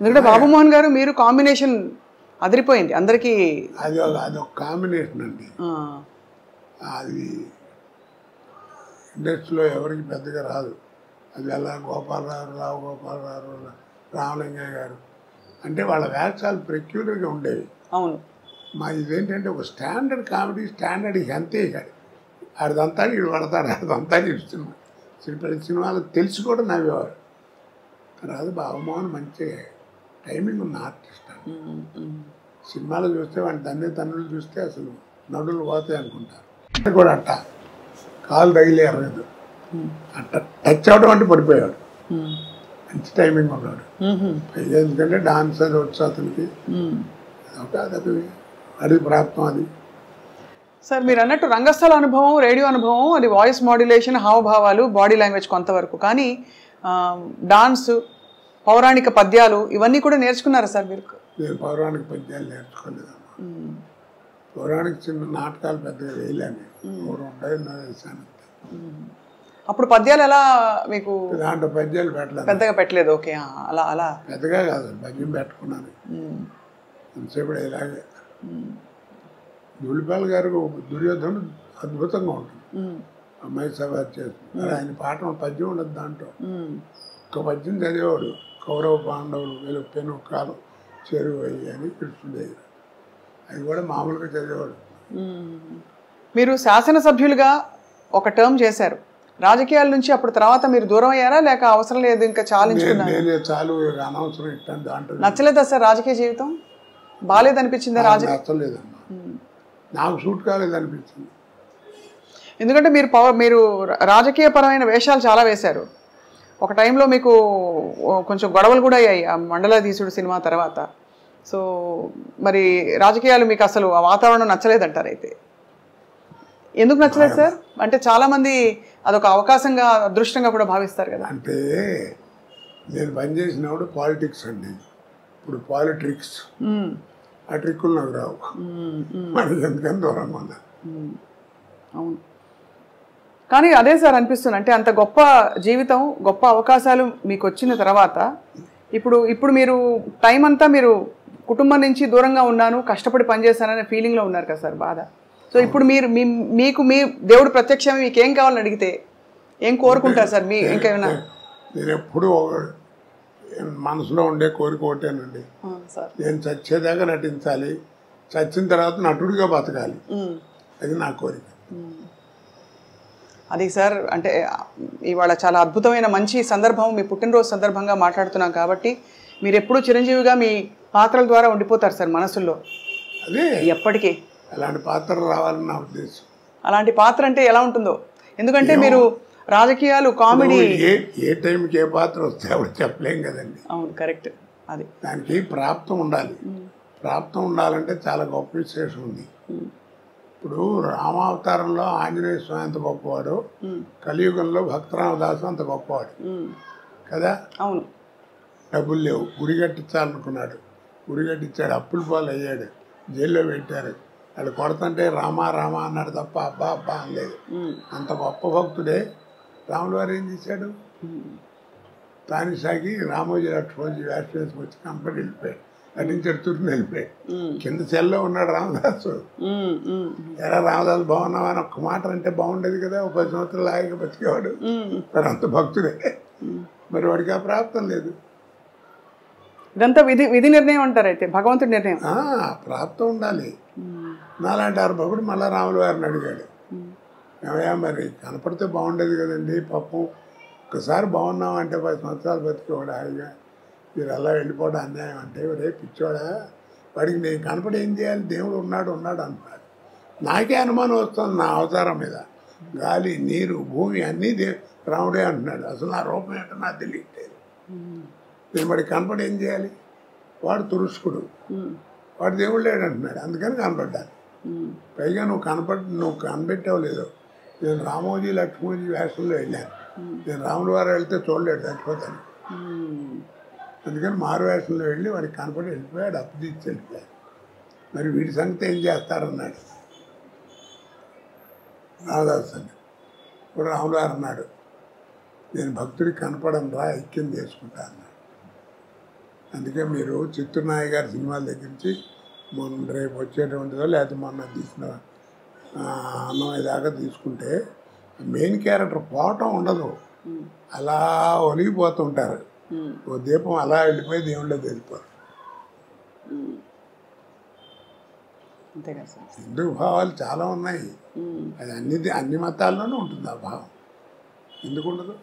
ఎందుకంటే బాబుమోహన్ గారు మీరు కాంబినేషన్ అదిరిపోయింది అందరికీ. అదొక కాంబినేషన్ అండి. అది ఇండస్ట్రీలో ఎవరికి పెద్దగా రాదు. అది ఎలా రావు గోపాలరావు, రామలింగయ్య గారు అంటే వాళ్ళ వేషాలు పెక్యులర్గా ఉండేవి. అవును. మా ఇదేంటంటే ఒక స్టాండర్డ్ కామెడీ, స్టాండర్డ్ అంతే కాదు. ఆడిదంతా వీడు పడతాడు, ఆడిదంతా ఇస్తున్నా ప్రతి సినిమాలు తెలిసి కూడా నవ్వేవారు. తర్వాత బాబుమోహన్ మంచి టైమింగ్ ఉన్న ఆర్టిస్ట్. సినిమాలు చూస్తే వాడి తన్నులు చూస్తే అసలు నడులు పోతాయి అనుకుంటారు కూడా. అట్ట కాలు తగిలే అవ్వలేదు, అట్ట టచ్ అవడం అంటే పడిపోయాడు. మంచి టైమింగ్ ఉన్నాడు. ఎందుకంటే డాన్స్ అది వచ్చు అతనికి. అది ప్రాప్తం. అది సార్ మీరు అన్నట్టు రంగస్థల అనుభవం, రేడియో అనుభవం, అది వాయిస్ మాడ్యులేషన్, హావభావాలు, బాడీ లాంగ్వేజ్ కొంతవరకు. కానీ డాన్స్, పౌరాణిక పద్యాలు ఇవన్నీ కూడా నేర్చుకున్నారా సార్ మీరు? నేను పౌరాణిక పద్యాలు నేర్చుకోలేదమ్మా. పౌరాణిక చిన్న నాటకాలు పెద్దగా వేయలేను. అప్పుడు పద్యాలు ఎలా మీకు? దాంట్లో పద్యాలు పెట్టలేదు, పెద్దగా పెట్టలేదు. ఓకే, అలా అలా పెద్దగా కాదు, పద్యం పెట్టుకున్నాను అంతసేపు. ఇలాగే ధూళిపాల గారు దుర్యోధనుడు అద్భుతంగా ఉంటుంది. అమ్మాయి సభ చేస్తుంది. ఆయన పాట పద్యం ఉండదు దాంట్లో. ఒక పద్యం చదివేవాడు, కౌరవ పాండవులు వెలుగు పెను కాలం చెరువు అయ్యి అని కృష్ణుడు. అది కూడా మామూలుగా చదివేవాడు. మీరు శాసనసభ్యులుగా ఒక టర్మ్ చేశారు. రాజకీయాల నుంచి అప్పుడు తర్వాత మీరు దూరం అయ్యారా, లేక అవసరం లేదు ఇంకా చాలించుకున్నారా? నేనే చాలు, అనవసరం ఇట్టాను దాంట్లో. నచ్చలేదా సార్ రాజకీయ జీవితం? బాగాలేదనిపించిందా? నచ్చలేదమ్మా, నాకు సూట్ కాలేదనిపించింది. ఎందుకంటే మీరు రాజకీయపరమైన వేషాలు చాలా వేశారు. ఒక టైంలో మీకు కొంచెం గొడవలు కూడా అయ్యాయి ఆ మండలాధీశుడు సినిమా తర్వాత. సో మరి రాజకీయాలు మీకు అసలు ఆ వాతావరణం నచ్చలేదంటారు. అయితే ఎందుకు నచ్చలేదు సార్? అంటే చాలామంది అదొక అవకాశంగా, అదృష్టంగా కూడా భావిస్తారు కదా. అంటే నేను పనిచేసినప్పుడు పాలిటిక్స్ అండి. ఇప్పుడు పాలిటిక్స్ ఆ ట్రిక్కులు నాకు రావు. మరి ఎందుకని దూరంగా ఉన్నా. అవును. కానీ అదే సార్ అనిపిస్తుంది, అంటే అంత గొప్ప జీవితం, గొప్ప అవకాశాలు మీకు వచ్చిన తర్వాత ఇప్పుడు మీరు టైం అంతా మీరు కుటుంబం నుంచి దూరంగా ఉన్నాను, కష్టపడి పనిచేశాననే ఫీలింగ్లో ఉన్నారు కదా సార్, బాధ. సో ఇప్పుడు మీకు మీ దేవుడు ప్రత్యక్షం మీకు ఏం కావాలని అడిగితే ఏం కోరుకుంటారు సార్? మీ ఇంకేమైనా? నేను ఎప్పుడు మనసులో ఉండే కోరిక ఒకటేనండి, నేను చచ్చేదాకా నటించాలి, చచ్చిన తర్వాత నటుడిగా బతకాలి. అది నా కోరిక. అది సార్, అంటే ఇవాళ చాలా అద్భుతమైన మంచి సందర్భం, మీ పుట్టినరోజు సందర్భంగా మాట్లాడుతున్నాం కాబట్టి మీరు ఎప్పుడూ చిరంజీవిగా మీ పాత్రల ద్వారా ఉండిపోతారు సార్ మనసుల్లో. అదే ఎప్పటికీ అలాంటి పాత్ర రావాలని నా ఉద్దేశం. అలాంటి పాత్ర అంటే ఎలా ఉంటుందో, ఎందుకంటే మీరు రాజకీయాలు, కామెడీ, ఏ టైంకి ఏ పాత్ర వస్తే అప్పుడు చెప్పలేం కదండి. అవును, కరెక్ట్. అది దానికి ప్రాప్తం ఉండాలి. ప్రాప్తం ఉండాలంటే చాలా గొప్ప విశేషం ఉంది. ఇప్పుడు రామావతారంలో ఆంజనేయ స్వామి అంత గొప్పవాడు, కలియుగంలో భక్తరామదాసు అంత గొప్పవాడు కదా. అవును. డబ్బులు లేవు, గుడి కట్టించాలనుకున్నాడు, గుడి కట్టించాడు, అప్పుల పాలు అయ్యాడు, జైల్లో పెట్టారు. వాళ్ళు కొడుతుంటే రామా రామా అన్నాడు తప్ప అబ్బా అబ్బా అనలేదు. అంత గొప్ప భక్తుడే రాముల వారు ఏం చేశాడు? తానిసాగి రామోజీ లక్ష్మణజీ వేషం వేసుకొచ్చి కంపెనీ వెళ్ళిపోయాడు, నటించాడు, తుర్ని వెళ్ళిపోయాడు. కింద సెల్లో ఉన్నాడు రామదాసు. ఎరా రామదాసు బాగున్నావా అని ఒక్క మాట అంటే బాగుండేది కదా, ఒక 10 సంవత్సరాలు ఆగి బతికేవాడు. మరి అంత భక్తుడే, మరి వాడికి ఆ ప్రాప్తం లేదు. ఇదంతా విధి నిర్ణయం అంటారు. అయితే భగవంతుడి నిర్ణయం. ప్రాప్తం ఉండాలి. నాలాంటి భక్తుడు మళ్ళీ రాముల వారిని అడిగాడు, ఏమయ్యా మరి కనపడితే బాగుండేది కదండి, పాపం ఒక్కసారి బాగున్నామంటే 10 సంవత్సరాలు బతికేవాడు హాయిగా, మీరు అలా వెళ్ళిపోవడం అన్యాయం అంటే, రేపు పిచ్చోడా, వాడికి నేను కనపడి ఏం చేయాలి, దేవుడు ఉన్నాడు అన్నాడు. నాకే అనుమానం వస్తుంది నా అవతారం మీద. గాలి, నీరు, భూమి అన్నీ రాముడే అంటున్నాడు. అసలు నా రూపం ఏంటో నాకు తెలియట్లేదు. నేను వాడికి కనపడి ఏం చేయాలి? వాడు తురుష్కుడు, వాడు దేవుడు లేడు అంటున్నాడు, అందుకని కనపడ్డాను. పైగా నువ్వు కనిపెట్టావు లేదో, నేను రామోజీ లక్ష్మణజీ వేషంలో వెళ్ళాను. నేను రాముల వారు వెళ్తే చూడలేడు, చచ్చిపోతాను. అందుకని మారు వేషంలో వెళ్ళి వాడికి కనపడి వెళ్ళిపోయాడు, అప్పు తీసి వెళ్ళిపోయాడు. మరి వీడి సంగతి ఏం చేస్తారన్నాడు రామదాస్ అని. ఇప్పుడు రాముల వారు అన్నాడు, నేను భక్తుడికి కనపడను రా, ఐక్యం చేసుకుంటా అన్నాడు. అందుకే మీరు చిత్తూరు గారి సినిమాల దగ్గర నుంచి మొన్న రేపు వచ్చేటువంటిదో లేకపోతే మొన్న తీసిన అన్నమయ్య దాకా తీసుకుంటే మెయిన్ క్యారెక్టర్ పోవటం ఉండదు, అలా ఒలిగిపోతుంటారు. ఓ దీపం అలా వెళ్ళిపోయి దేవుళ్ళో వెళ్ళిపోరు. అంతే కదా సార్. హిందూ భావాలు చాలా ఉన్నాయి, అది అన్ని మతాల్లోనూ ఉంటుంది ఆ భావం, ఎందుకు ఉండదు?